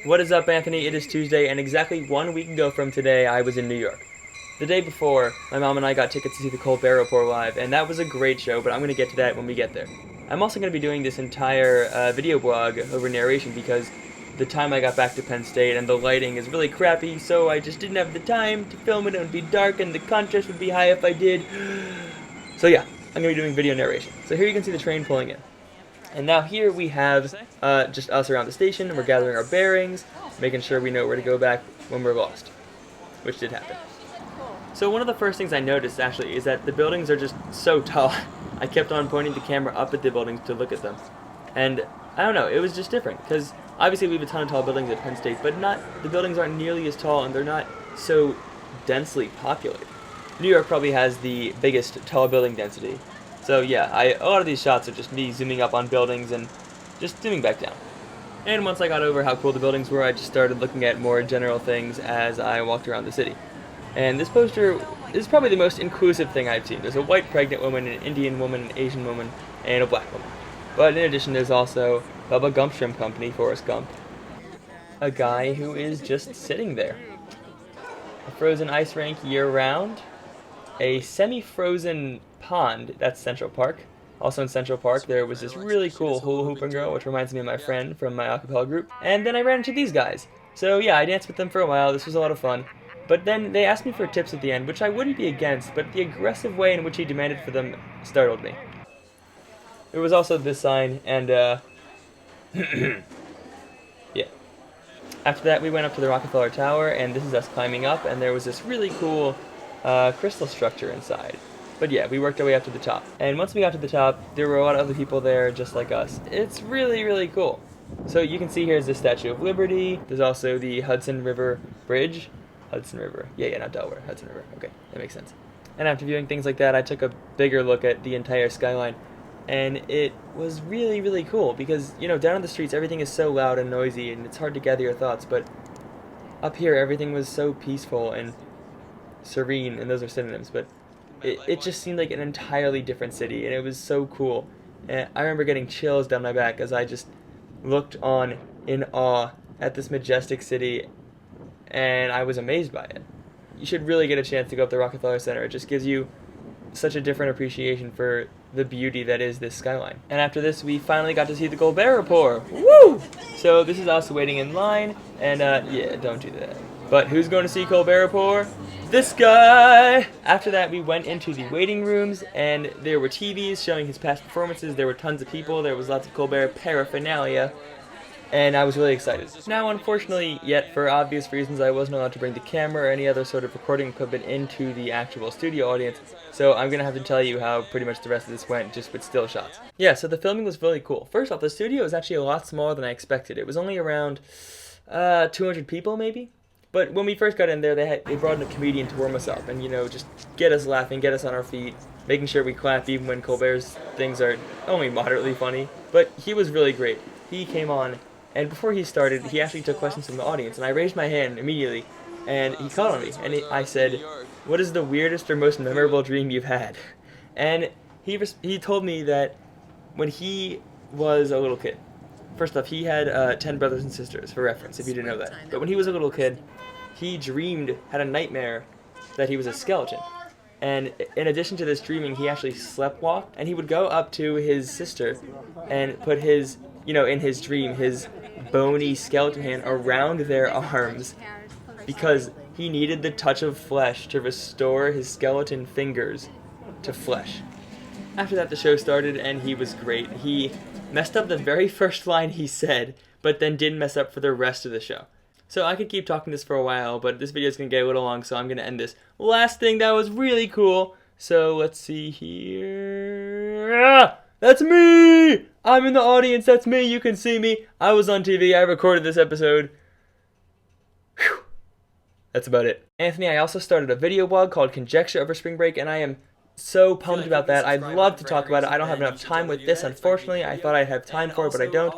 What is up, Anthony? It is Tuesday, and exactly 1 week ago from today, I was in New York. The day before, my mom and I got tickets to see the Colbert Report live, and that was a great show, but I'm going to get to that when we get there. I'm also going to be doing this entire video blog over narration because the time I got back to Penn State and the lighting is really crappy, so I just didn't have the time to film it. It would be dark, and the contrast would be high if I did. So yeah, I'm going to be doing video narration. So here you can see the train pulling in. And now here we have just us around the station, and we're gathering our bearings, making sure we know where to go back when we're lost, which did happen. So one of the first things I noticed actually is that the buildings are just so tall. I kept on pointing the camera up at the buildings to look at them. And I don't know, it was just different, because obviously we have a ton of tall buildings at Penn State, but the buildings aren't nearly as tall, and they're not so densely populated. New York probably has the biggest tall building density. So yeah, a lot of these shots are just me zooming up on buildings and just zooming back down. And once I got over how cool the buildings were, I just started looking at more general things as I walked around the city. And this poster is probably the most inclusive thing I've seen. There's a white pregnant woman, an Indian woman, an Asian woman, and a black woman. But in addition, there's also Bubba Gump Shrimp Company, Forrest Gump. A guy who is just sitting there. A frozen ice rink year-round. A semi-frozen pond, that's Central Park. Also in Central Park there was this really cool hula hooping girl, which reminds me of my friend from my acapella group. And then I ran into these guys. So yeah, I danced with them for a while. This was a lot of fun. But then they asked me for tips at the end, which I wouldn't be against, but the aggressive way in which he demanded for them startled me. There was also this sign, and yeah. After that we went up to the Rockefeller Tower, and this is us climbing up, and there was this really cool crystal structure inside. But yeah, we worked our way up to the top. And once we got to the top, there were a lot of other people there just like us. It's really, really cool. So you can see here's the Statue of Liberty. There's also the Hudson River Bridge. Hudson River. Yeah, not Delaware. Hudson River. Okay, that makes sense. And after viewing things like that, I took a bigger look at the entire skyline. And it was really, really cool because, you know, down on the streets, everything is so loud and noisy, and it's hard to gather your thoughts. But up here, everything was so peaceful and serene, and those are synonyms, but it just seemed like an entirely different city, and it was so cool. And I remember getting chills down my back as I just looked on in awe at this majestic city, and I was amazed by it. You should really get a chance to go up to Rockefeller Center. It just gives you such a different appreciation for the beauty that is this skyline. And after this, we finally got to see the Colbert Report. Woo! So this is us waiting in line, and yeah, don't do that. But who's going to see Colbert Report? This guy! After that, we went into the waiting rooms, and there were TVs showing his past performances. There were tons of people. There was lots of Colbert paraphernalia, and I was really excited. Now, unfortunately, yet for obvious reasons, I wasn't allowed to bring the camera or any other sort of recording equipment into the actual studio audience, so I'm going to have to tell you how pretty much the rest of this went, just with still shots. Yeah, so the filming was really cool. First off, the studio was actually a lot smaller than I expected. It was only around 200 people, maybe? But when we first got in there, they brought in a comedian to warm us up and, you know, just get us laughing, get us on our feet, making sure we clap even when Colbert's things are only moderately funny. But he was really great. He came on, and before he started, he actually took questions from the audience, and I raised my hand immediately, and he called on me, and I said, "What is the weirdest or most memorable dream you've had?" And he told me that when he was a little kid, first off, he had 10 brothers and sisters, for reference, if you didn't know that. But when he was a little kid, he had a nightmare that he was a skeleton. And in addition to this dreaming, he actually sleptwalked, and he would go up to his sister and put his, you know, in his dream, his bony skeleton hand around their arms because he needed the touch of flesh to restore his skeleton fingers to flesh. After that, the show started, and he was great. He messed up the very first line he said, but then didn't mess up for the rest of the show. So I could keep talking this for a while, but this video is going to get a little long, so I'm going to end this. Last thing that was really cool. So let's see here. Ah, that's me! I'm in the audience. That's me. You can see me. I was on TV. I recorded this episode. Whew. That's about it. Anthony, I also started a video blog called Conjecture over Spring Break, and I am so pumped about that. I'd love to talk about it. I don't have enough time with this, unfortunately. I thought I'd have time for it, but I don't.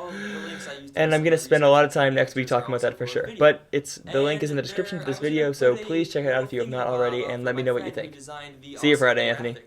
And I'm going to spend a lot of time next week talking about that for sure. But the link is in the description for this video, so please check it out if you have not already, and let me know what you think. See you Friday, Anthony.